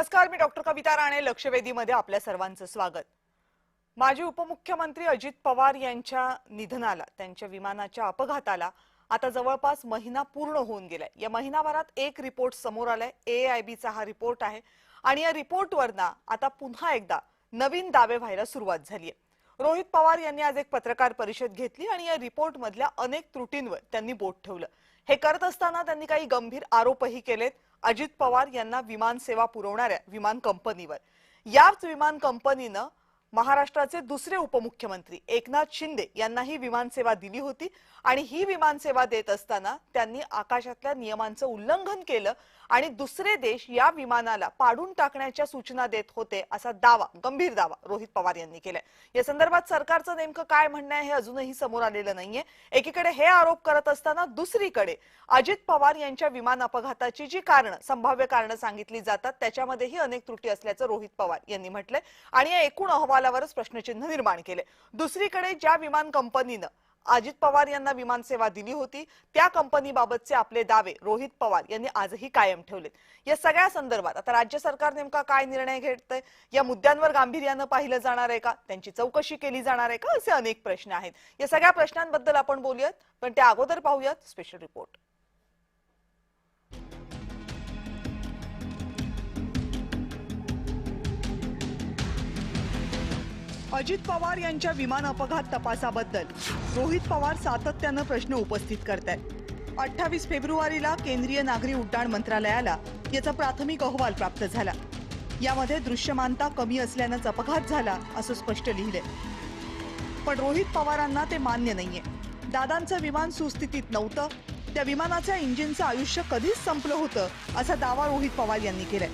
नमस्कार, मी डॉक्टर कविता राणे. लक्षवेधीमध्ये आपल्या सर्वांचं स्वागत. माजी उपमुख्यमंत्री अजित पवार यांच्या निधनाला, त्यांच्या विमानाच्या अपघाताला आता जवळपास महिना पूर्ण होऊन गेलाय. या महिनाभरात एक रिपोर्ट समोर आलाय. AIBचा हा रिपोर्ट आहे आणि या रिपोर्टवरना आता पुन्हा एकदा नवीन दावे व्हायला सुरुवात झालीय. रोहित पवार यांनी आज एक पत्रकार परिषद घेतली आणि या रिपोर्ट मधल्या अनेक त्रुटींवर त्यांनी बोट ठेवलं. हे करत असताना त्यांनी काही गंभीर आरोपही केलेत अजित पवार यांना विमान सेवा पुरवणाऱ्या विमान कंपनीवर. याच विमान कंपनीनं महाराष्ट्राचे दुसरे उपमुख्यमंत्री एकनाथ शिंदे यांनाही विमान सेवा दिली होती आणि ही विमान सेवा देत असताना त्यांनी आकाशातल्या नियमांचं उल्लंघन केलं आणि दुसरे देश या विमानाला पाडून टाकण्याच्या सूचना देत होते असा दावा, गंभीर दावा रोहित पवार यांनी केलाय. या संदर्भात सरकारचं नेमकं काय म्हणणं आहे हे अजूनही समोर आलेलं नाहीये. एकीकडे हे आरोप करत असताना दुसरीकडे अजित पवार यांच्या विमान अपघाताची जी संभाव्य कारणं सांगितली जातात त्याच्यामध्येही अनेक त्रुटी असल्याचं रोहित पवार यांनी म्हटलंय आणि या एकूण अहवालावरच प्रश्नचिन्ह निर्माण केले. दुसरीकडे ज्या विमान कंपनीनं अजित पवार यांना विमान सेवा दिली होती त्या कंपनीबाबतचे आपले दावे रोहित पवार यांनी आजही कायम ठेवलेत. या सगळ्या संदर्भात आता राज्य सरकार नेमका काय निर्णय घेतय, या मुद्द्यांवर गांभीर्यानं पाहिलं जाणार आहे का, त्यांची चौकशी केली जाणार आहे का, असे अनेक प्रश्न आहेत. या सगळ्या प्रश्नांबद्दल आपण बोलूयात, पण त्या अगोदर पाहूयात स्पेशल रिपोर्ट. अजित पवार यांच्या विमान अपघात तपासाबद्दल रोहित पवार सातत्यानं प्रश्न उपस्थित करतायत. 28 फेब्रुवारीला केंद्रीय नागरी उड्डाण मंत्रालयाला याचा प्राथमिक अहवाल प्राप्त झाला. यामध्ये दृश्यमानता कमी असल्यानंच अपघात झाला असं स्पष्ट लिहिलंय. पण रोहित पवारांना ते मान्य नाहीये. दादांचं विमान सुस्थितीत नव्हतं, त्या विमानाच्या इंजिनचं आयुष्य कधीच संपलं होतं असा दावा रोहित पवार यांनी केलाय.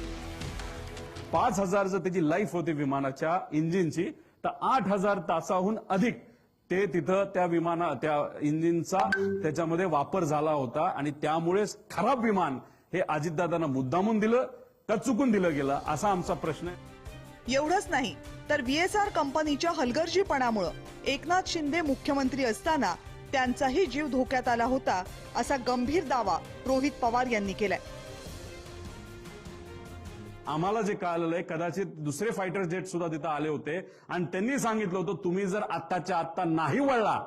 5000 जर त्याची लाईफ होती विमानाच्या इंजिनची, तर 8000 तासाहून अधिक ते तिथं त्या इंजिनचा त्याच्यामध्ये वापर झाला होता आणि त्यामुळे खराब विमान हे अजितदादांना मुद्दामून दिलं का चुकून दिलं गेलं असा आमचा प्रश्न आहे. एवढंच नाही तर VSR कंपनीच्या हलगर्जीपणामुळे एकनाथ शिंदे मुख्यमंत्री असताना त्यांचाही जीव धोक्यात आला होता असा गंभीर दावा रोहित पवार यांनी केलाय. आम्हाला जे कळालेलं आहे, कदाचित दुसरे फायटर जेट सुद्धा तिथं आले होते आणि त्यांनी सांगितलं होतं तुम्ही जर आत्ताच्या आत्ता नाही वळला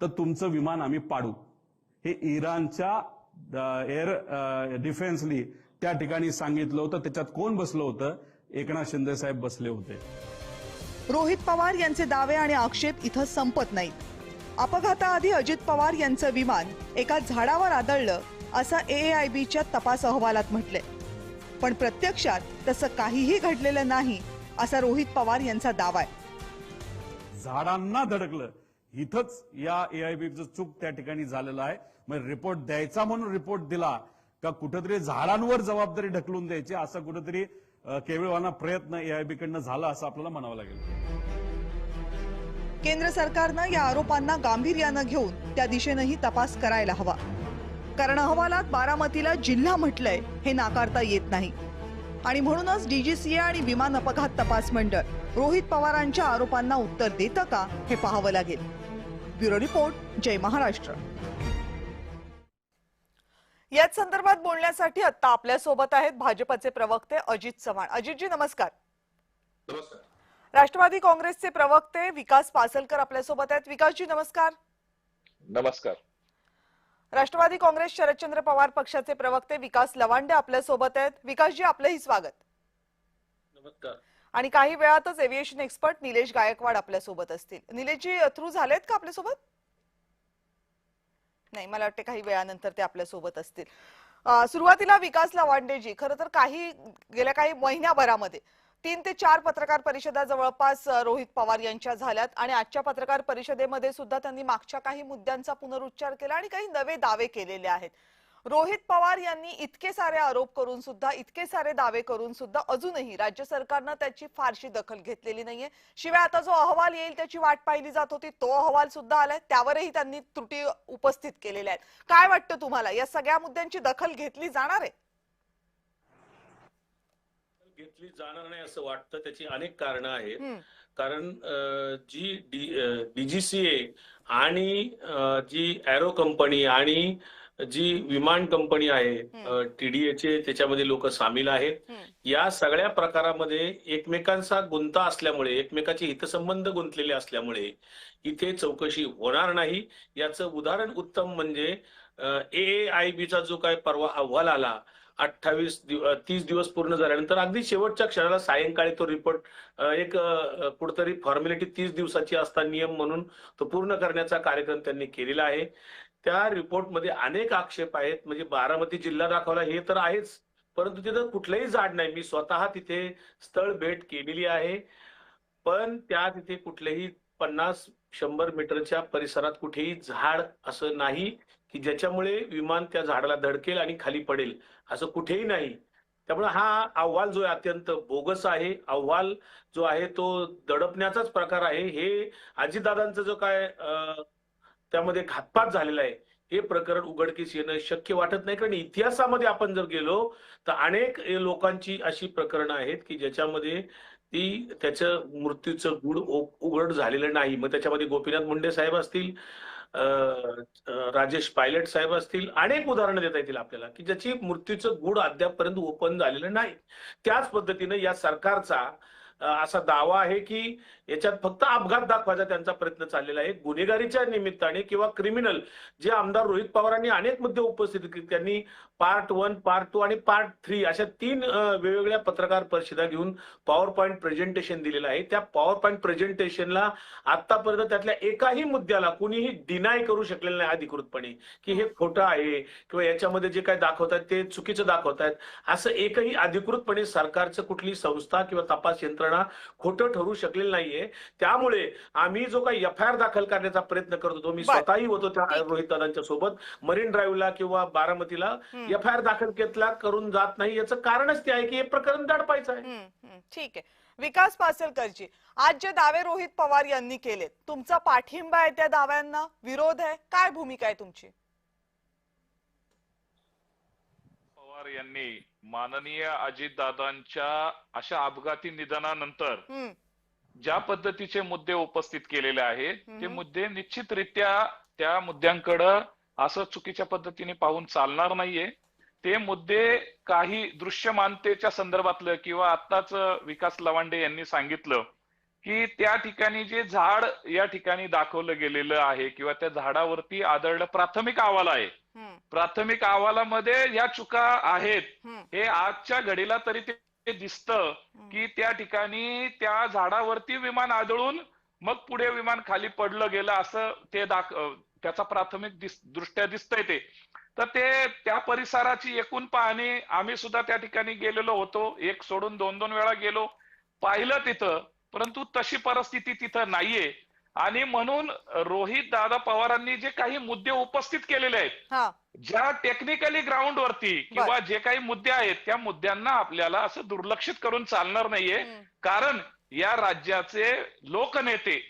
तर तुमचं विमान आम्ही पाडू. हे इराणच्या एअर डिफेन्सली त्या ठिकाणी सांगितलं होतं. त्याच्यात कोण बसलं होतं? एकनाथ शिंदे साहेब बसले होते. रोहित पवार यांचे दावे आणि आक्षेप इथं संपत नाहीत. अपघाताआधी अजित पवार यांचं विमान एका झाडावर आदळलं असं AIBच्या तपास अहवालात म्हटलंय. पण प्रत्यक्षात तसं काहीही घडलेलं नाही असा रोहित पवार यांचा दावा आहे. झाडांना धडकलं, इथंच या AIBचं चूक त्या ठिकाणी झालेलं आहे. मग रिपोर्ट द्यायचा म्हणून रिपोर्ट दिला का कुठेतरी झाडांवर जबाबदारी ढकलून द्यायची असा कुठेतरी केविलवाना प्रयत्न AIB कडनं झाला असं आपल्याला म्हणावं लागेल. केंद्र सरकारनं या आरोपांना गांभीर्यानं घेऊन त्या दिशेनंही तपास करायला हवा. कारण अहवालात बारामतीला जिल्हा म्हटलंय हे नाकारता येत नाही आणि म्हणूनच DGCA आणि विमान अपघात तपास मंडळ रोहित पवारांच्या आरोपांना उत्तर देतं का हे पाहावं लागेल. ब्युरो रिपोर्ट, जय महाराष्ट्र. याच संदर्भात बोलण्यासाठी आता आपल्या सोबत आहेत भाजपचे प्रवक्ते अजित चव्हाण. अजितजी नमस्कार. नमस्कार. राष्ट्रवादी काँग्रेसचे प्रवक्ते विकास पासलकर आपल्या सोबत आहेत. विकासजी नमस्कार. नमस्कार. राष्ट्रवादी काँग्रेस शरदचंद्र पवार पक्षाचे प्रवक्ते विकास लवांडे आपल्या सोबत आहेत. विकासजी आपलंही स्वागत. नमस्कार. आणि काही वेळातच एव्हिएशन एक्सपर्ट निलेश गायकवाड आपल्या सोबत असतील. निलेशजी थ्रू झालेत का आपल्या सोबत? नाही, मला वाटते काही वेळानंतर ते आपल्या सोबत असतील. सुरुवातीला विकास लवांडेजी, खरं तर गेल्या काही महिन्याभरामध्ये 3 ते 4 पत्रकार परिषदा जवळपास रोहित पवार यांच्या झाल्यात आणि आजच्या पत्रकार परिषदेमध्ये सुद्धा त्यांनी मागच्या काही मुद्द्यांचा पुनरुच्चार केला आणि काही नवे दावे केलेले आहेत. रोहित पवार यांनी इतके सारे आरोप करून सुद्धा, इतके सारे दावे करून सुद्धा अजूनही राज्य सरकारनं त्याची फारशी दखल घेतलेली नाहीये. शिवाय आता जो अहवाल येईल त्याची वाट पाहिली जात होती, तो अहवाल सुद्धा आलाय, त्यावरही त्यांनी त्रुटी उपस्थित केलेल्या आहेत. काय वाटतं तुम्हाला, या सगळ्या मुद्द्यांची दखल घेतली जाणार आहे? घेतली जाणार नाही असं वाटतं. त्याची अनेक कारणं आहेत. कारण जी DGCA आणि जी एरो कंपनी आणि जी विमान कंपनी आहे टीडीएचे त्याच्यामध्ये लोक सामील आहेत. या सगळ्या प्रकारामध्ये एकमेकांचा गुंता असल्यामुळे, एकमेकाचे हितसंबंध गुंतलेले असल्यामुळे इथे चौकशी होणार नाही. याचं उदाहरण उत्तम म्हणजे AAIBचा जो काय परवा अहवाल आला 30 दिवस पूर्ण झाल्यानंतर अगदी शेवटच्या क्षणाला सायंकाळी तो रिपोर्ट एक कुठतरी फॉर्मॅलिटी 30 दिवसाची असता नियम म्हणून तो पूर्ण करण्याचा कार्यक्रम त्यांनी केलेला आहे. त्या रिपोर्टमध्ये अनेक आक्षेप आहेत. म्हणजे बारामती जिल्हा दाखवला हे तर आहेच, परंतु तिथं कुठलंही झाड नाही. मी स्वतः तिथे स्थळ भेट केलेली आहे. पण तिथे कुठलेही 50-100 मीटरच्या परिसरात कुठेही झाड असं नाही की ज्याच्यामुळे विमान त्या झाडाला धडकेल आणि खाली पडेल, असं कुठेही नाही. त्यामुळे हा अहवाल जो आहे अत्यंत बोगस आहे. अहवाल जो आहे तो दडपण्याचाच प्रकार आहे. हे अजितदादांचा जो काय त्यामध्ये घातपात झालेला आहे, हे प्रकरण उघडकीस येणं शक्य वाटत नाही. कारण इतिहासामध्ये आपण जर गेलो तर अनेक लोकांची अशी प्रकरणं आहेत की ज्याच्यामध्ये त्याचं मृत्यूचं गूढ उघड झालेलं नाही. मग त्याच्यामध्ये गोपीनाथ मुंडे साहेब असतील, राजेश पायलट साहेब असतील, अनेक उदाहरणं देता येतील आपल्याला की ज्याची मृत्यूचं गूढ अद्यापपर्यंत ओपन झालेलं नाही. त्याच पद्धतीनं या सरकारचा असा दावा आहे की याच्यात फक्त अपघात दाखवायचा त्यांचा प्रयत्न चाललेला आहे. गुन्हेगारीच्या निमित्ताने किंवा क्रिमिनल जे आमदार रोहित पवारांनी अनेक मुद्दे उपस्थित केले, त्यांनी पार्ट 1, पार्ट 2 आणि पार्ट 3 अशा 3 वेगवेगळ्या पत्रकार परिषदा घेऊन पॉवर पॉईंट प्रेझेंटेशन दिलेलं आहे. त्या पॉवर पॉईंट प्रेझेंटेशनला आतापर्यंत त्यातल्या एकाही मुद्द्याला कुणीही डिनाय करू शकलेलं नाही अधिकृतपणे की हे खोटं आहे किंवा याच्यामध्ये जे काही दाखवतात ते चुकीचं दाखवतात, असं एकही अधिकृतपणे सरकारचं कुठली संस्था किंवा तपास यंत्रणा खोटं ठरू शकलेलं नाहीये. त्यामुळे आम्ही जो काही FIR दाखल करण्याचा प्रयत्न करत होतो, मी स्वतःही होतो त्या रोहित दादांच्या सोबत, मरीन ड्राईव्हला किंवा बारामतीला FIR दाखल करून जात नाही. याचं कारणच ते आहे की हे प्रकरण दडपायचं आहे. ठीक आहे. विकास पासलकरजी, आज जे दावे रोहित पवार यांनी केलेत, तुमचा पाठिंबा आहे त्या दाव्यांना, विरोध आहे, काय भूमिका आहे तुमची? पवार यांनी माननीय अजितदादांच्या अशा अपघाती निधनानंतर ज्या पद्धतीचे मुद्दे उपस्थित केलेले आहेत ते मुद्दे निश्चितरित्या त्या मुद्द्यांकडे असं चुकीच्या पद्धतीने पाहून चालणार नाहीये. ते मुद्दे काही दृश्यमानतेच्या संदर्भातलं किंवा आत्ताच विकास लवांडे यांनी सांगितलं की त्या ठिकाणी जे झाड या ठिकाणी दाखवलं गेलेलं आहे किंवा त्या झाडावरती आढळलं प्राथमिक अहवाल आहे, प्राथमिक अहवालामध्ये या चुका आहेत. हे आजच्या घडीला तरी ते दिसतं की त्या ठिकाणी त्या झाडावरती विमान आदळून मग पुढे विमान खाली पडलं गेलं असं ते त्याचा प्राथमिक दृष्ट्या दिसतंय. तर त्या परिसराची एकूण पाहणी आम्ही सुद्धा त्या ठिकाणी गेलेलो होतो, एक सोडून 2-2 वेळा गेलो, पाहिलं तिथं, परंतु तशी परिस्थिती तिथं नाहीये. आणि म्हणून रोहित दादा पवारांनी जे काही मुद्दे उपस्थित केलेले आहेत, ज्या टेक्निकली ग्राउंड वरती किंवा जे काही मुद्दे आहेत त्या मुद्द्यांना आपल्याला असं दुर्लक्षित करून चालणार नाहीये. कारण या राज्याचे लोकनेते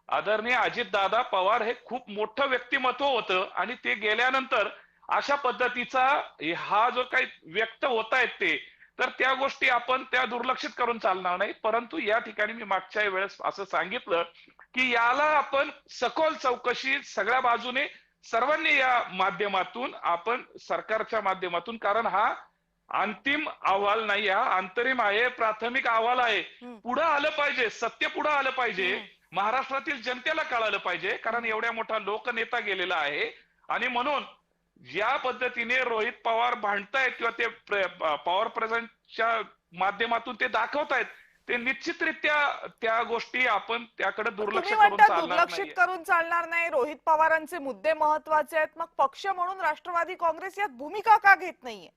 आदरणीय अजितदादा पवार हे खूप मोठं व्यक्तिमत्व होतं आणि ते गेल्यानंतर अशा पद्धतीचा हा जो काही व्यक्त होत आहेत ते, तर त्या गोष्टी आपण त्या दुर्लक्षित करून चालणार नाही. परंतु या ठिकाणी मी मागच्या वेळेस असं सांगितलं की याला आपण सखोल चौकशी सगळ्या बाजूने सर्वांनी या माध्यमातून आपण सरकारच्या माध्यमातून, कारण हा अंतिम अहवाल नाही, हा अंतरिम आहे, प्राथमिक अहवाल आहे, पुढे आलं पाहिजे, सत्य पुढे आलं पाहिजे, महाराष्ट्रातील जनतेला कळालं पाहिजे. कारण एवढ्या मोठा लोकनेता गेलेला आहे आणि म्हणून ज्या पद्धतीने रोहित पवार भांडतायत किंवा ते पॉवर प्रेझेंटच्या माध्यमातून ते दाखवतायत, ते निश्चितरित्या त्या गोष्टी आपण त्याकडे दुर्लक्ष करून चालणार नाही. रोहित पवारांचे मुद्दे महत्वाचे आहेत, मग पक्ष म्हणून राष्ट्रवादी काँग्रेस यात भूमिका का घेत नाहीये?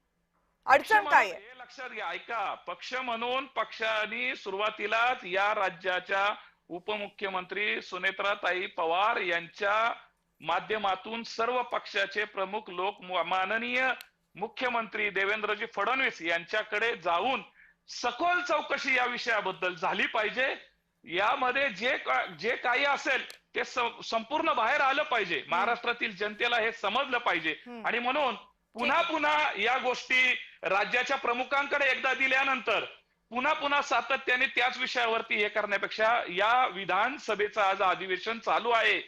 अडचण काय आहे? हे लक्षात घ्या, ऐका, पक्ष म्हणून पक्षाने सुरुवातीलाच या राज्याच्या उपमुख्यमंत्री सुनेत्राताई पवार यांच्या माध्यमातून सर्व पक्षाचे प्रमुख लोक माननीय मुख्यमंत्री देवेंद्रजी फडणवीस यांच्याकडे जाऊन सखोल चौकशी या विषयाबद्दल झाली पाहिजे. यामध्ये जे काही असेल ते संपूर्ण बाहेर आलं पाहिजे, महाराष्ट्रातील जनतेला हे समजलं पाहिजे. आणि म्हणून पुन्हा या गोष्टी राज्याच्या प्रमुखांकडे एकदा दिल्यानंतर पुन्हा सातत्याने त्याच विषयावरती हे करण्यापेक्षा या विधानसभेचं आज अधिवेशन चालू आहे,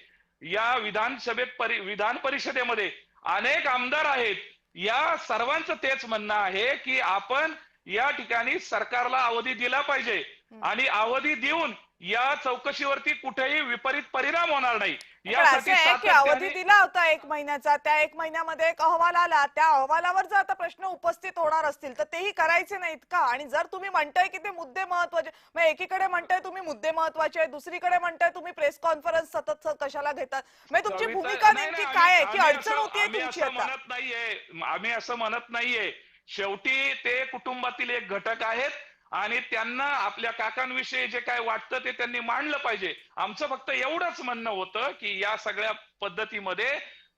या विधान परिषदेमध्ये अनेक आमदार आहेत, या सर्वांचं तेच म्हणणं आहे की आपण या ठिकाणी सरकारला अवधी दिला पाहिजे आणि अवधी देऊन या चौकशीवरती कुठेही विपरीत परिणाम होणार नाही पण असं आहे की अवधी दिला होता 1 महिन्याचा, त्या 1 महिन्यामध्ये एक अहवाल आला, त्या अहवालावर जर आता प्रश्न उपस्थित होणार असतील तर तेही करायचे नाहीत का? आणि जर तुम्ही म्हणताय की ते मुद्दे महत्वाचे, मग एकीकडे म्हणताय तुम्ही मुद्दे महत्वाचे आहे, दुसरीकडे म्हणताय तुम्ही प्रेस कॉन्फरन्स सतत कशाला घेतात, म्हणजे तुमची भूमिका नेमकी काय आहे की अडचण होतीये तुमची आता? म्हणत नाहीये, आम्ही असं म्हणत नाहीये. शेवटी ते कुटुंबातील एक घटक आहेत आणि त्यांना आपल्या काकांविषयी जे काय वाटतं ते त्यांनी मांडलं पाहिजे. आमचं फक्त एवढंच म्हणणं होतं की या सगळ्या पद्धतीमध्ये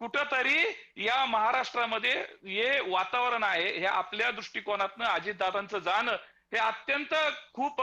कुठंतरी या महाराष्ट्रामध्ये हे वातावरण आहे, हे आपल्या दृष्टिकोनातनं अजितदादांचं जाणं हे अत्यंत खूप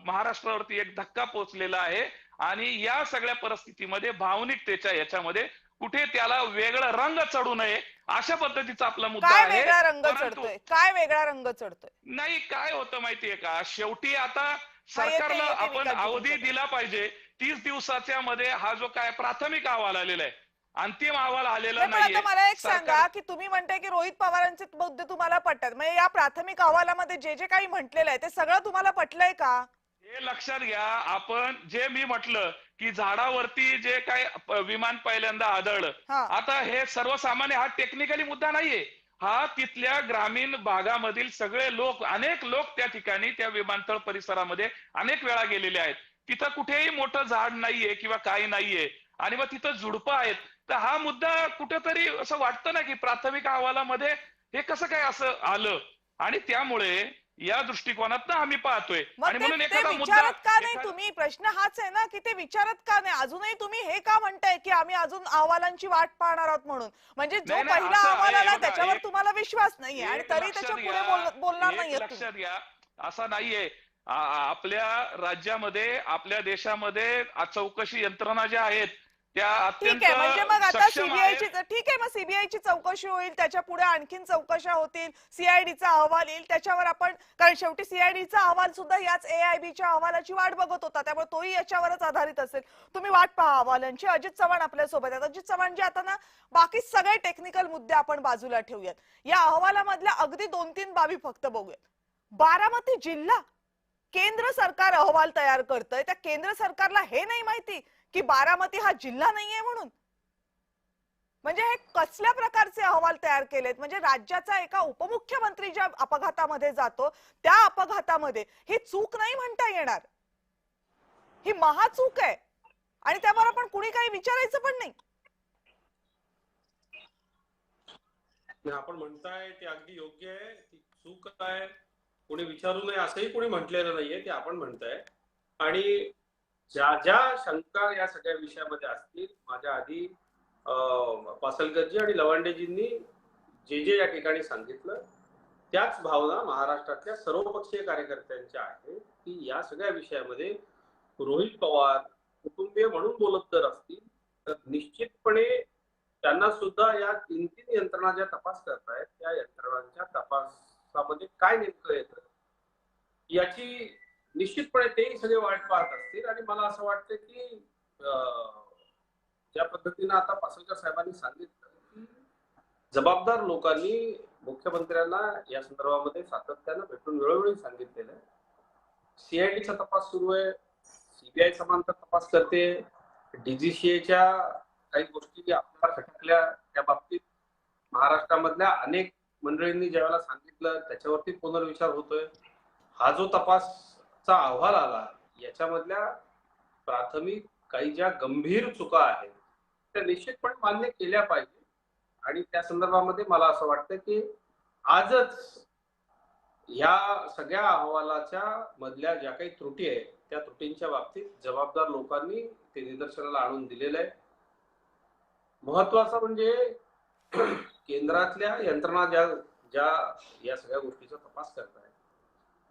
महाराष्ट्रावरती एक धक्का पोचलेला आहे आणि या सगळ्या परिस्थितीमध्ये भावनिकतेच्या याच्यामध्ये कुठे त्याला वेगळा रंग चढू नये अशा पद्धतीचा आपला मुद्दा काय आहे. वेगळा रंग चढतोय? काय वेगळा रंग चढतोय? नाही, काय होतं माहितीये का, शेवटी आता सरकारला येते आपण विकास अवधी तुमच्याकडे. दिला पाहिजे. 30 दिवसाच्या मध्ये हा जो काय प्राथमिक अहवाल आलेला आहे, अंतिम अहवाल आलेला नाही, पण आता नाहीये. मला एक सांगा की तुम्ही म्हणताय की रोहित पवारांचे मुद्दे तुम्हाला पटतात, म्हणजे या प्राथमिक अहवालामध्ये जे जे काही म्हटलेलं आहे ते सगळं तुम्हाला पटलंय का? हे लक्षात घ्या, आपण जे मी म्हटलं की झाडावरती जे काय विमान पहिल्यांदा आदळलं, हा. आता हे सर्वसामान्य हा टेक्निकली मुद्दा नाहीये. हा तिथल्या ग्रामीण भागामधील सगळे लोक, अनेक लोक त्या ठिकाणी त्या विमानतळ परिसरामध्ये अनेक वेळा गेलेले आहेत. तिथं कुठेही मोठं झाड नाहीये किंवा काही नाहीये आणि मग तिथं झुडपं आहेत. तर हा मुद्दा कुठेतरी असं वाटतं ना की प्राथमिक अहवालामध्ये हे कसं काय असं आलं आणि त्यामुळे या दृष्टिकोनातनं आम्ही पाहतोय. मग आणि म्हणून ते एखादा विचारत का नाही मुद्दा तुम्ही? प्रश्न हाच आहे ना की ते विचारत का नाही? अजूनही तुम्ही हे का म्हणताय की आम्ही अजून अहवालांची वाट पाहणार आहोत म्हणून? म्हणजे जो नाही, नाही, पहिला असं अहवाल आहे, आला बघा, त्याच्यावर एक- तुम्हाला विश्वास नाहीये आणि एक तरी लक्षात त्याच्या पुढे घ्या, बोलणार एक नाहीये लक्षात घ्या, असं नाहीये. आपल्या राज्यामध्ये, आपल्या देशामध्ये चौकशी यंत्रणा ज्या आहेत त्या अत्यंत ठीक आहे, म्हणजे मग आता सक्षम आहेत. सीबीआयची, ठीक आहे, मग सीबीआयची चौकशी होईल, त्याच्या पुढे आणखीन चौकशा होतील, सीआयडीचा अहवाल येईल, त्याच्यावर आपण, कारण शेवटी सीआयडीचा अहवाल सुद्धा याच एआयबीच्या अहवालाची वाट बघत होता, त्यामुळे तोही याच्यावरच आधारित असेल. तुम्ही वाट पहा अहवालांची. अजित चव्हाण आपल्या सोबत आहेत. अजित चव्हाण जी, आता ना बाकी सगळे टेक्निकल मुद्दे आपण बाजूला ठेवूयात, या अहवालामधल्या अगदी 2-3 बाबी फक्त बघूयात. बारामती जिल्हा, केंद्र सरकार अहवाल तयार करतंय, त्या केंद्र सरकारला हे नाही माहिती की बारामती हा जिल्हा नाहीये म्हणून? म्हणजे हे कसल्या प्रकारचे अहवाल तयार केलेत? म्हणजे राज्याचा एका उपमुख्यमंत्री ज्या अपघातामध्ये जातो त्या अपघातामध्ये ही चूक नाही म्हणता येणार, ही महाचूक आहे आणि त्यावर आपण कुणी काही विचारायचं पण नाही. आपण म्हणताय ते अगदी योग्य आहे. ती चूक आहे, कोणी विचारू नये असंही कोणी म्हटलेलं नाहीये, ते आपण म्हणताय. आणि ज्या ज्या शंका या सगळ्या विषयामध्ये असतील, माझ्या आधी पासलकरजी आणि लवांडेजींनी जे जे या ठिकाणी सांगितलं, त्याच भावना महाराष्ट्रातल्या सर्वपक्षीय कार्यकर्त्यांच्या आहेत की या सगळ्या विषयामध्ये रोहित पवार कुटुंबीय म्हणून बोलत जर असतील तर निश्चितपणे त्यांना सुद्धा या 3 यंत्रणा ज्या तपास करतायत त्या यंत्रणांच्या तपासामध्ये काय नेमकं येतं याची निश्चितपणे तेही सगळे वाट पाहत असतील. आणि मला असं वाटतं की ज्या पद्धतीनं आता पासलकर साहेबांनी सांगितलं की जबाबदार लोकांनी मुख्यमंत्र्यांना या संदर्भामध्ये सातत्यानं भेटून वेळोवेळी सांगितलेलं आहे. सीआयडीचा तपास सुरू आहे, सीबीआय समांतर तपास करते, डीजीसीएच्या काही गोष्टी आपल्याला खटकल्या त्या बाबतीत महाराष्ट्रामधल्या अनेक मंडळींनी ज्यावेळेला सांगितलं त्याच्यावरती पुनर्विचार होतोय. हा जो तपासचा अहवाल आला याच्यामधल्या प्राथमिक काही ज्या गंभीर चुका आहेत त्या निश्चितपणे मान्य केल्या पाहिजे. आणि त्या संदर्भामध्ये मला असं वाटतं की आजच या सगळ्या अहवालाच्या मधल्या ज्या काही त्रुटी आहेत त्या त्रुटींच्या बाबतीत जबाबदार लोकांनी ते निदर्शनाला आणून दिलेलं आहे. महत्वाचं म्हणजे केंद्रातल्या यंत्रणा ज्या या सगळ्या गोष्टीचा तपास करतायत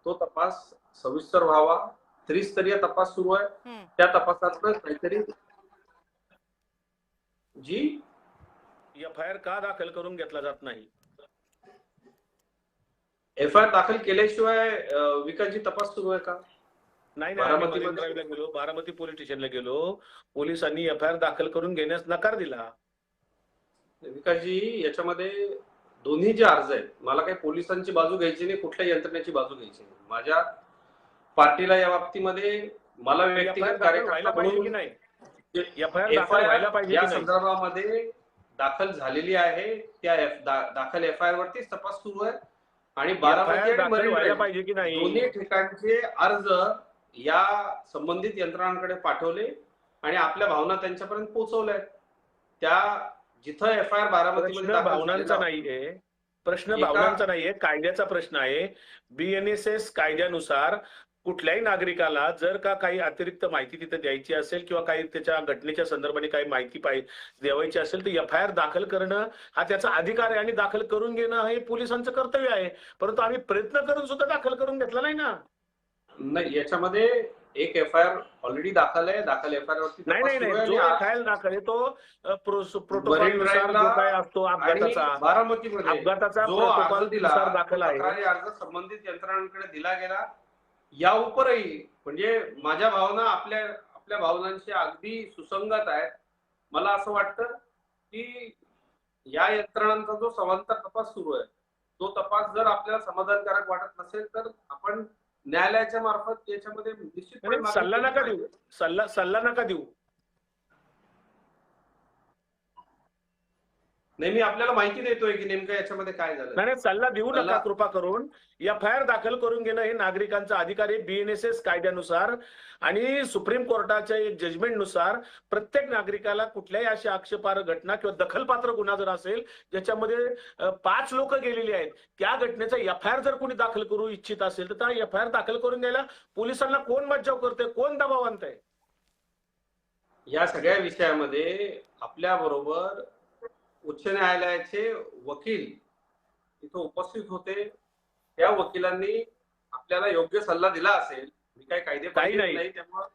तो तपास सविस्तर व्हावा. त्रिस्तरीय तपास सुरू आहे, त्या तपासातलं काहीतरी जी एफआयआर का दाखल करून घेतला जात नाही? एफआयआर दाखल केल्याशिवाय विकासजी तपास सुरू आहे का? नाही, बारामतीमध्ये गेलो, बारामती पोलीस स्टेशनला गेलो, पोलिसांनी एफआयआर दाखल करून घेण्यास नकार दिला. विकासजी, याच्यामध्ये दोन्ही जे अर्ज आहेत, मला काही पोलिसांची बाजू घ्यायची नाही, कुठल्याही यंत्रणेची बाजू घ्यायची नाही. माझ्या पार्टीला या बाबतीमध्ये मला व्यक्तिगत कार्यकर्ता म्हणून पाहिजे या संदर्भामध्ये दाखल झालेली आहे. त्या दाखल FIR वरतीच तपास सुरू आहे आणि बारामती आणि मरीन ड्राईव्ह दोन्ही ठिकाणचे अर्ज या संबंधित यंत्रणांकडे पाठवले आणि आपल्या भावना त्यांच्यापर्यंत पोहोचवल्या. त्या जिथं FIR बारामतीमध्ये भावनांचा नाहीये, प्रश्न भावनांचा नाहीये, कायद्याचा प्रश्न आहे. BNSS कायद्यानुसार कुठल्याही नागरिकाला जर का काही अतिरिक्त माहिती तिथे द्यायची असेल किंवा काही त्याच्या घटनेच्या संदर्भाने काही माहिती द्यावायची असेल तर FIR दाखल करणं हा त्याचा अधिकार आहे आणि दाखल करून घेणं हे पोलिसांचं कर्तव्य आहे. परंतु आम्ही प्रयत्न करून सुद्धा दाखल करून घेतला नाही ना. नाही, याच्यामध्ये एक FIR ऑलरेडी दाखल आहे. दाखल FIR वरती नाही जो FIR दाखल आहे तो प्रोटोकॉलनुसार जो काय असतो अपघाताचा बारामतीमध्ये प्रोटोकॉल दाखल आहे. तक्रारी अर्ज संबंधित यंत्रणांकडे दिला गेला. या उपरही म्हणजे माझ्या भावना आपल्या भावनांशी अगदी सुसंगत आहेत. मला असं वाटतं की या यंत्रणांचा जो समांतर तपास सुरू आहे तो तपास जर आपल्याला समाधानकारक वाटत नसेल तर आपण न्यायालयाच्या मार्फत याच्यामध्ये निश्चितपणे सल्ला नका देऊ. नाही, मी आपल्याला माहिती देतोय की नेमकं याच्यामध्ये काय झालं. नाही, सल्ला देऊ नका कृपा करून. FIR दाखल करून घेणं हे नागरिकांचा अधिकार आहे BNSS कायद्यानुसार आणि सुप्रीम कोर्टाच्या एक जजमेंटनुसार प्रत्येक नागरिकाला कुठल्याही अशी आक्षेपार्ह घटना किंवा दखलपात्र गुन्हा जर असेल ज्याच्यामध्ये 5 लोक गेलेली आहेत त्या घटनेचा FIR जर कोणी दाखल करू इच्छित असेल तर त्या FIR दाखल करून घ्यायला पोलिसांना कोण मज्जाव करतोय, कोण दबाव आणतंय? या सगळ्या विषयामध्ये आपल्या बरोबर उच्च न्यायालयाचे वकील इथं उपस्थित होते. त्या वकिलांनी आपल्याला योग्य सल्ला दिला असेल. मी काही कायदे पाहिजे नाही, त्यामुळे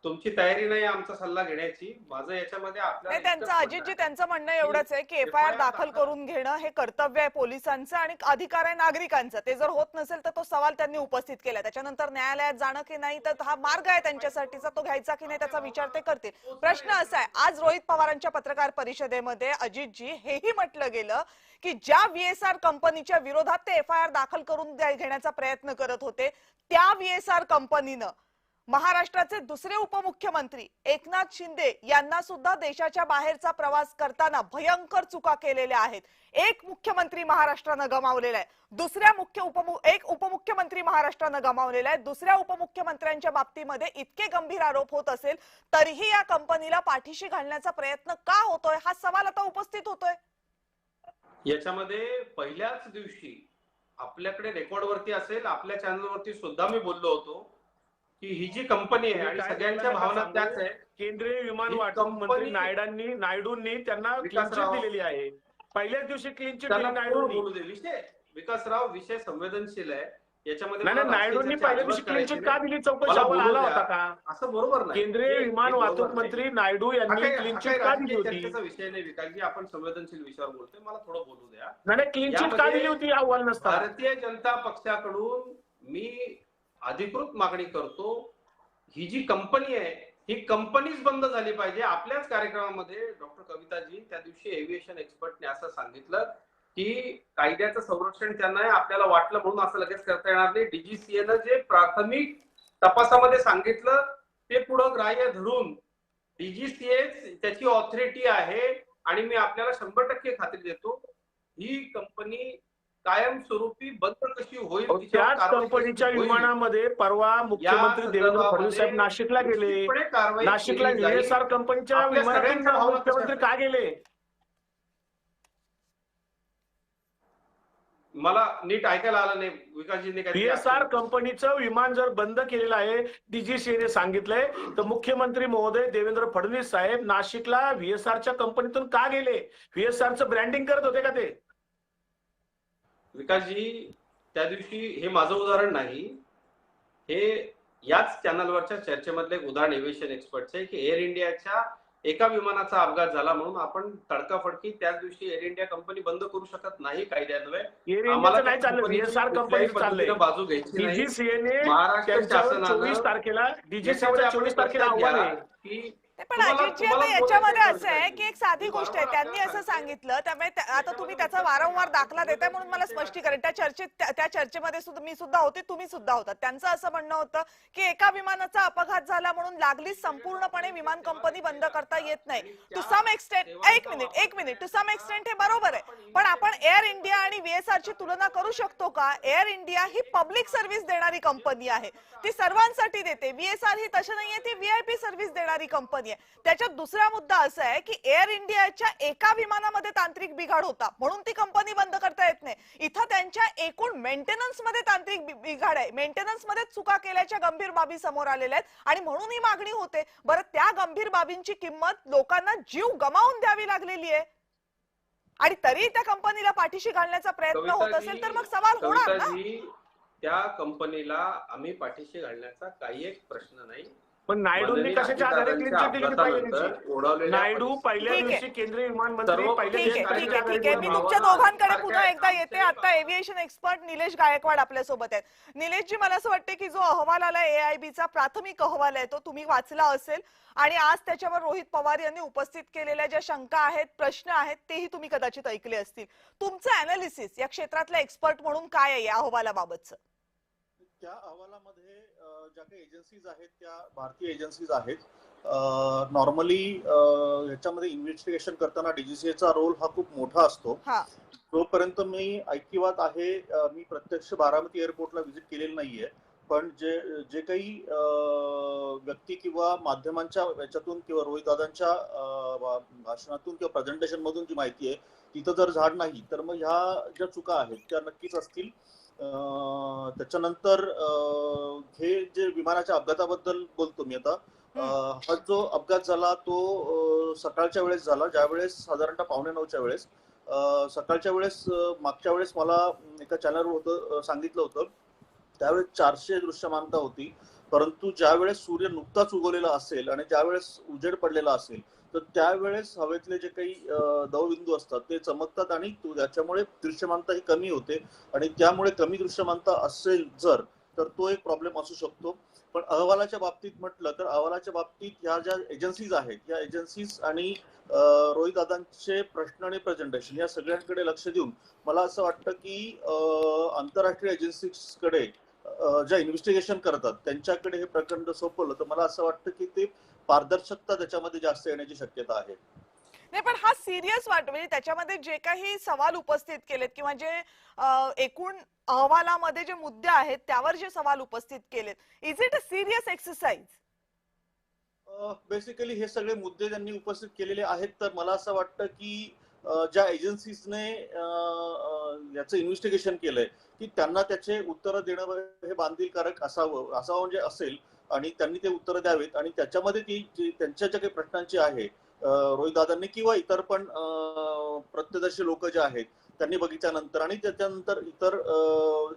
तुमची तयारी नाही आमचा सल्ला घेण्याची. माझं याच्यामध्ये त्यांचं अजितजी त्यांचं म्हणणं एवढंच आहे की FIR दाखल करून घेणं हे कर्तव्य आहे पोलिसांचं आणि अधिकार आहे नागरिकांचा. ते जर होत नसेल तर तो सवाल त्यांनी उपस्थित केला. त्याच्यानंतर न्यायालयात जाणं की नाही तर हा मार्ग आहे त्यांच्यासाठीचा, तो घ्यायचा की नाही त्याचा विचार ते करतील. प्रश्न असा आहे, आज रोहित पवारांच्या पत्रकार परिषदेमध्ये अजितजी हेही म्हटलं गेलं की ज्या VSR कंपनीच्या विरोधात ते FIR दाखल करून घेण्याचा प्रयत्न करत होते त्या VSR कंपनीनं महाराष्ट्राचे दुसरे उपमुख्यमंत्री एकनाथ शिंदे यांना सुद्धा देशाच्या बाहेरचा प्रवास करताना भयंकर चुका केलेल्या आहेत. एक मुख्यमंत्री महाराष्ट्रानं गमावलेला आहे, एक उपमुख्यमंत्री महाराष्ट्रानं गमावलेला आहे. दुसऱ्या उपमुख्यमंत्र्यांच्या बाबतीमध्ये इतके गंभीर आरोप होत असेल तरीही या कंपनीला पाठीशी घालण्याचा प्रयत्न का होतोय हा सवाल आता उपस्थित होतोय. याच्यामध्ये पहिल्याच दिवशी आपल्याकडे रेकॉर्डवरती असेल, आपल्या चॅनलवरती सुद्धा मी बोललो होतो की ही जी कंपनी आहे आणि सगळ्यांच्या भावना त्याच आहे. केंद्रीय विमान वाहतूक मंत्री नायडूंनी त्यांना क्लीन चिट दिलेली आहे. पहिल्याच दिवशी क्लीन चिट दिली नायडूंनी. बोलू दे विषय. विकासराव, विषय संवेदनशील आहे. याच्यामध्ये नायडूंनी पहिल्या दिवशी क्लीन चिट का दिली? चौकशी आला होता का? असं बरोबर नाही. केंद्रीय विमान वाहतूक मंत्री नायडू यांनी क्लीन चिट का दिली होती? त्याचा विषय नाही विकासजी, आपण संवेदनशील विषयावर बोलतोय. मला थोडं बोलू द्या. नाही, क्लीन चिट का दिली होती अहवाल नसता? भारतीय जनता पक्षाकडून मी अधिकृत मागणी करतो, ही जी कंपनी आहे ही कंपनीच बंद झाली पाहिजे. आपल्याच कार्यक्रमामध्ये डॉक्टर कविताजी त्या दिवशी एव्हिएशन एक्सपर्टने असं सांगितलं की कायद्याचं संरक्षण त्यांना आहे, आपल्याला वाटलं म्हणून असं लगेच करता येणार नाही. DGCAनं जे प्राथमिक तपासामध्ये सांगितलं ते पुढं ग्राह्य धरून DGCA त्याची ऑथॉरिटी आहे आणि मी आपल्याला 100% खात्री देतो ही कंपनी कायमस्वरूपी बंद कशी होईल. त्याच कंपनीच्या विमानामध्ये परवा मुख्यमंत्री देवेंद्र फडणवीस साहेब नाशिकला गेले. नाशिकला VSR कंपनीच्या विमानातून मुख्यमंत्री का गेले? मला नीट ऐकायला आलं नाही विकासजींनी. VSR कंपनीचं विमान जर बंद केलेलं आहे DGCAने सांगितलंय तर मुख्यमंत्री महोदय देवेंद्र फडणवीस साहेब नाशिकला VSRच्या कंपनीतून का गेले? VSRचं ब्रँडिंग करत होते का ते? विकासजी, त्या दिवशी हे माझं उदाहरण नाही, हे याच चॅनलवरच्या चर्चेमधलं एक उदाहरण एव्हिएशन एक्सपर्टचं आहे की एअर इंडियाच्या एका विमानाचा अपघात झाला म्हणून आपण तडकाफडकी त्याच दिवशी एअर इंडिया कंपनी बंद करू शकत नाही कायद्यान्वये. आम्हाला नाही चाललं, VSR कंपनी चाललंय. बाजू घ्यायची DGCAने महाराष्ट्र शासनानं 24 तारखेला DGCAच्या 24 तारखेला अहवाल आहे की पण अजितजी आता याच्यामध्ये असं आहे की एक साधी गोष्ट आहे, त्यांनी असं सांगितलं, त्यामुळे आता तुम्ही त्याचा वारंवार दाखला देताय म्हणून मला स्पष्टीकरण, त्या चर्चेमध्ये सुद्धा मी सुद्धा होते, तुम्ही सुद्धा होता. त्यांचं असं म्हणणं होतं की एका विमानाचा अपघात झाला म्हणून लागलीच संपूर्णपणे विमान कंपनी बंद करता येत नाही. टू सम एक्सटेंट, एक मिनिट, टू सम एक्सटेंट हे बरोबर आहे, पण आपण एअर इंडिया आणि VSR ची तुलना करू शकतो का? एअर इंडिया ही पब्लिक सर्व्हिस देणारी कंपनी आहे, ती सर्वांसाठी देते. VSR ही तशी नाहीये, ती VIP सर्व्हिस देणारी कंपनी आहे. त्याच्यात दुसरा मुद्दा असा आहे की एअर इंडियाच्या एका विमानामध्ये तांत्रिक बिघाड होता म्हणून ती कंपनी बंद करता येत नाही. इथं त्यांच्या एकूण मेंटेनन्स मध्ये तांत्रिक बिघाड आहे, मेंटेनन्स मध्ये चुका केल्याच्या गंभीर बाबी समोर आलेल्या आहेत आणि म्हणून ही मागणी होते. बरं, त्या गंभीर बाबींची किंमत लोकांना जीव गमावून द्यावी लागलेली आहे आणि तरी त्या कंपनीला पाठीशी घालण्याचा प्रयत्न होत असेल तर मग सवाल होणार ना. त्या कंपनीला आम्ही पाठीशी घालण्याचा काही एक प्रश्न नाही. पण नायडूंनी कशाच्या आधारे क्लीन चिट दिली पाहिजे? नायडू पहिल्या दिवशी केंद्रीय विमान मंत्री, पहिल्या ठीक आहे. मी तुमच्या दोघांकडे पुन्हा एकदा येते. आता एव्हिएशन एक्सपर्ट निलेश गायकवाड आपल्या सोबत आहेत. निलेशजी, मला असं वाटतं की जो अहवाल आला AIBचा प्राथमिक अहवाल आहे तो तुम्ही वाचला असेल आणि आज त्याच्यावर रोहित पवार यांनी उपस्थित केलेल्या ज्या शंका आहेत, प्रश्न आहेत, तेही तुम्ही कदाचित ऐकले असतील. तुमचं अनालिसिस या क्षेत्रातल्या एक्सपर्ट म्हणून काय आहे या अहवालाबाबतचं? त्या अहवालामध्ये ज्या काही एजन्सीज आहेत त्या भारतीय एजन्सीज आहेत. नॉर्मली याच्यामध्ये इन्व्हेस्टिगेशन करताना DGCAचा रोल हा खूप मोठा असतो. जोपर्यंत मी ऐकिवात आहे, मी प्रत्यक्ष बारामती एअरपोर्टला व्हिजिट केलेली नाहीये, पण जे काही व्यक्ती किंवा माध्यमांच्या याच्यातून किंवा रोहित दादांच्या भाषणातून किंवा प्रेझेंटेशन मधून जी माहिती आहे, तिथं जर झाड नाही तर मग ह्या ज्या चुका आहेत त्या नक्कीच असतील. त्याच्यानंतर हे जे विमानाच्या अपघाताबद्दल बोलतो मी आता, हा जो अपघात झाला तो सकाळच्या वेळेस झाला, ज्या वेळेस साधारणतः 8:45च्या वेळेस. सकाळच्या वेळेस मागच्या वेळेस मला एका चॅनलवर सांगितलं होतं त्यावेळेस 400 दृश्यमानता होती, परंतु ज्या वेळेस सूर्य नुकताच उगवलेला असेल आणि ज्या वेळेस उजेड पडलेला असेल तर त्यावेळेस हवेतले जे काही दवबिंदू असतात ते चमकतात आणि त्याच्यामुळे दृश्यमानता ही कमी होते आणि त्यामुळे कमी दृश्यमानता असेल जर तर तो एक प्रॉब्लेम असू शकतो. पण अहवालाच्या बाबतीत म्हटलं तर अहवालाच्या बाबतीत ह्या ज्या एजन्सीज आहेत या एजन्सीज आणि रोहित दादांचे प्रश्न आणि प्रेझेंटेशन या सगळ्यांकडे लक्ष देऊन मला असं वाटतं की आंतरराष्ट्रीय एजन्सीजकडे ज्या इन्व्हेस्टिगेशन करतात त्यांच्याकडे हे प्रकरण सोपवलं तर मला असं वाटतं की ते पारदर्शकता त्याच्यामध्ये जास्त येण्याची शक्यता आहे. नाही, पण हा सिरियस म्हणजे त्याच्यामध्ये जे काही सवाल उपस्थित केलेत किंवा जे एकूण अहवालामध्ये जे मुद्दे आहेत त्यावर जे सवाल उपस्थित केलेत, is it a serious exercise? Basically हे सगळे मुद्दे त्यांनी उपस्थित केलेले आहेत, तर मला असं वाटतं की ज्या एजन्सीजने याचं इन्व्हेस्टिगेशन केलंय की त्यांना त्याचे उत्तर देणं हे बांधीलकारक असावं म्हणजे असेल आणि त्यांनी ते उत्तर द्यावेत आणि त्याच्यामध्ये ती त्यांच्या ज्या काही प्रश्नांची आहे रोहित दादांनी किंवा इतर पण प्रत्यदर्शी लोक जे आहेत त्यांनी बघितल्यानंतर आणि त्याच्यानंतर इतर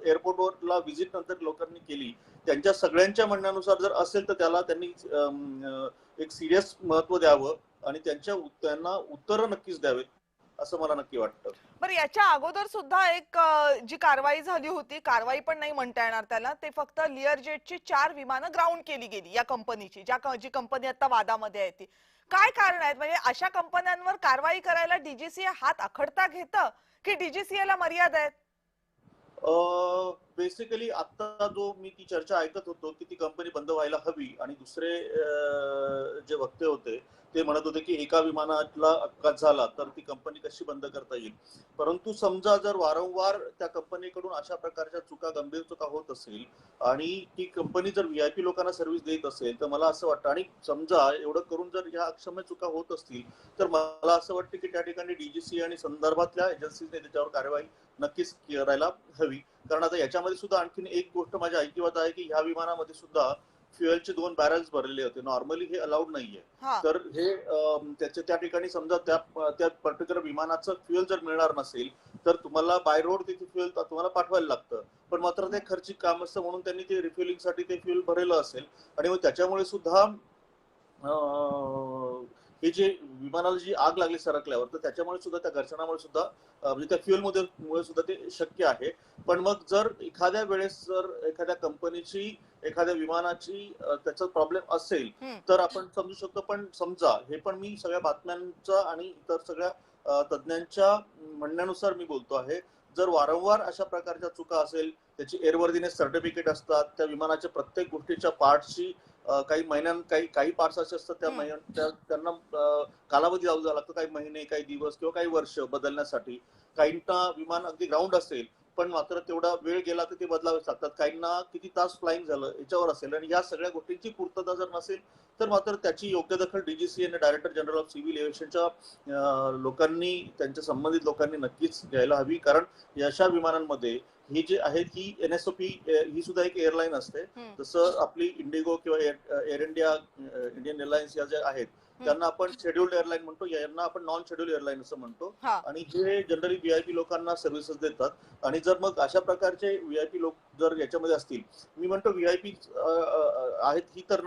एअरपोर्टवरला व्हिजिट नंतर लोकांनी केली त्यांच्या सगळ्यांच्या म्हणण्यानुसार जर असेल तर त्याला त्यांनी एक सिरियस महत्व द्यावं आणि त्यांना उत्तरं नक्कीच द्यावेत असं मला नक्की वाटतं. बरं, याच्या अगोदर सुद्धा एक जी कारवाई झाली होती, कारवाई पण नाही म्हणता येणार त्याला, ते फक्त लिअरजेटची 4 विमानं ग्राउंड केली गेली या कंपनीची, जी कंपनी आता वादामध्ये आहे ती. काय कारण आहेत? म्हणजे अशा कंपन्यांवर कारवाई करायला DGCA हात आखडता घेतं की DGCAला मर्यादा आहेत? बेसिकली आता जो मी ती चर्चा ऐकत होतो की ती कंपनी बंद व्हायला हवी आणि दुसरे जे वक्ते होते ते म्हणत होते की एका विमानाला अपघात झाला तर ती कंपनी कशी बंद करता येईल. परंतु समजा जर वारंवार त्या कंपनीकडून अशा प्रकारच्या चुका, गंभीर चुका होत असेल आणि ती कंपनी जर VIP लोकांना सर्व्हिस देत असेल तर मला असं वाटतं, आणि समजा एवढं करून जर ह्या अक्षम्य चुका होत असतील तर मला असं वाटतं की त्या ठिकाणी DGCA आणि संदर्भातल्या एजन्सीजने त्याच्यावर कार्यवाही नक्कीच करायला हवी. कारण आता याच्यामध्ये सुद्धा आणखीन एक गोष्ट माझ्या ऐकिवात आहे की ह्या विमानामध्ये सुद्धा फ्युएलचे 2 बॅरल्स भरलेले होते. नॉर्मली हे अलाउड नाहीये. तर हे त्या ठिकाणी समजा त्या पर्टिक्युलर विमानाचं फ्युएल जर मिळणार नसेल तर तुम्हाला बाय रोड तिथे फ्युएल तुम्हाला पाठवायला लागतं, पण मात्र ते खर्चिक काम असतं म्हणून त्यांनी ते रिफ्युलिंगसाठी ते फ्युएल भरलेलं असेल आणि मग त्याच्यामुळे सुद्धा हे जे विमानाला जी आग लागली सरकल्यावर तर त्याच्यामुळे सुद्धा त्या घर्षणामुळे सुद्धा म्हणजे त्या फ्युएल मुळे सुद्धा ते शक्य आहे. पण मग जर एखाद्या वेळेस जर एखाद्या कंपनीची एखाद्या विमानाची त्याचा प्रॉब्लेम असेल तर आपण समजू शकतो. पण समजा हे पण मी सगळ्या बातम्यांचा आणि इतर सगळ्या तज्ञांच्या म्हणण्यानुसार मी बोलतो आहे, जर वारंवार अशा प्रकारच्या चुका असेल, त्याची एअरवर्दीनेस सर्टिफिकेट असतात, त्या विमानाच्या प्रत्येक गोष्टीच्या पार्टची काही काही पार्ट्स असे असतात त्यांना कालावधी लावला लागतो, काही महिने, काही दिवस किंवा काही वर्ष बदलण्यासाठी. काहींना विमान अगदी ग्राउंड असेल पण मात्र तेवढा वेळ गेला तर ते बदलावेच लागतात. काहींना किती तास फ्लाइंग झालं याच्यावर असेल, आणि या सगळ्या गोष्टींची पूर्तता जर नसेल तर मात्र त्याची योग्य दखल डीजीसी आणि डायरेक्टर जनरल ऑफ सिव्हिल एव्हिएशनच्या लोकांनी, त्यांच्या संबंधित लोकांनी नक्कीच घ्यायला हवी. कारण अशा विमानांमध्ये ही जी आहेत ही NSOP ही सुद्धा एक एअरलाईन असते. जसं आपली इंडिगो किंवा एअर इंडिया, इंडियन एअरलाइन्स या ज्या आहेत त्यांना आपण शेड्यूल्ड एअरलाईन म्हणतो, यांना आपण नॉन शेड्यूल्ड एअरलाईन असं म्हणतो. आणि हे जनरली व्हीआयपी लोकांना सर्व्हिसेस देतात. आणि जर मग अशा प्रकारचे व्हीआयपी लोक जर याच्यामध्ये असतील, मी म्हणतो व्हीआयपी आहेत ही तर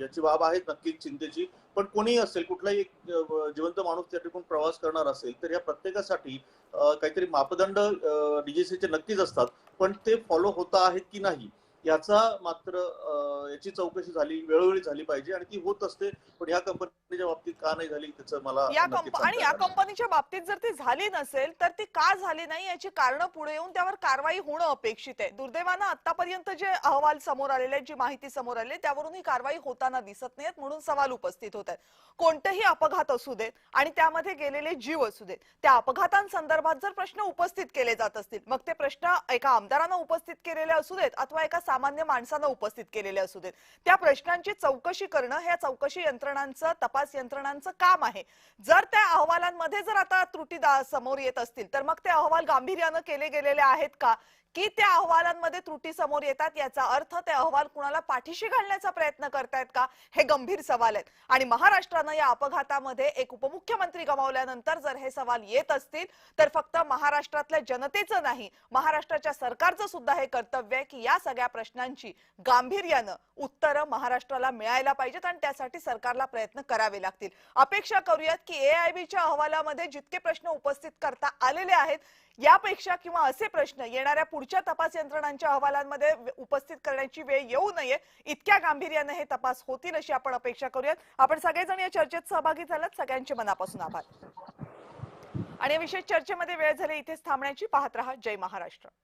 याची बाब आहे नक्कीच चिंतेची. पण कोणीही असेल, कुठलाही एक जिवंत माणूस त्या ठिकाणी प्रवास करणार असेल तर या प्रत्येकासाठी काहीतरी मापदंड डीजीसीचे नक्कीच असतात. पण ते फॉलो होता आहेत की नाही याचा मात्र याची चौकशी वेळोवेळी झाली पाहिजे, आणि ती होत असते. पण या कंपनीच्या बाबतीत का नाही झाली त्याचं मला आणि या कंपनीच्या बाबतीत जर ती झाली नसेल तर ती का झाली नाही याची कारणं पुढे येऊन त्यावर कारवाई होणं अपेक्षित आहे. दुर्दैवानं आतापर्यंत जे अहवाल समोर आलेले आहेत, जी माहिती समोर आली त्यावरून ही कारवाई होताना दिसत नाहीत, म्हणून सवाल उपस्थित होत आहेत. कोणतेही अपघात असू देत आणि त्यामध्ये गेलेले जीव असू देत, त्या अपघातांसंदर्भात जर प्रश्न उपस्थित केले जात असतील, मग ते प्रश्न एका आमदारानं उपस्थित केलेले असू देत अथवा एका सामान्य माणसानं उपस्थित केलेले असू देत, त्या प्रश्नांची चौकशी करणं ह्या चौकशी यंत्रणांचं, तपास यंत्रणांचं काम आहे. जर त्या अहवालांमध्ये जर आता त्रुटी समोर येत असतील तर मग ते अहवाल गांभीर्यानं केले गेलेले आहेत का, की त्या अहवालांमध्ये त्रुटी समोर येतात याचा अर्थ ते अहवाल कुणाला पाठीशी घालण्याचा प्रयत्न करतायत का, हे गंभीर सवाल आहेत. आणि महाराष्ट्रानं या अपघातामध्ये एक उपमुख्यमंत्री गमावल्यानंतर जर हे सवाल येत असतील तर फक्त महाराष्ट्रातल्या जनतेचं नाही, महाराष्ट्राच्या सरकारचं सुद्धा हे कर्तव्य आहे की या सगळ्या प्रश्नांची गांभीर्यानं उत्तरं महाराष्ट्राला मिळायला पाहिजेत आणि त्यासाठी सरकारला प्रयत्न करावे लागतील. अपेक्षा करूयात की AIBच्या अहवालामध्ये जितके प्रश्न उपस्थित करता आलेले आहेत यापेक्षा किंवा असे प्रश्न येणाऱ्या पुढच्या तपास यंत्रणांच्या अहवालांमध्ये उपस्थित करण्याची वेळ येऊ नये, इतक्या गांभीर्याने हे तपास होतील अशी आपण अपेक्षा करूयात. आपण सगळेजण या चर्चेत सहभागी झालात, सगळ्यांचे मनापासून आभार. आणि या विशेष चर्चेमध्ये वेळ झाली इथेच थांबण्याची. पाहत रहा जय महाराष्ट्र.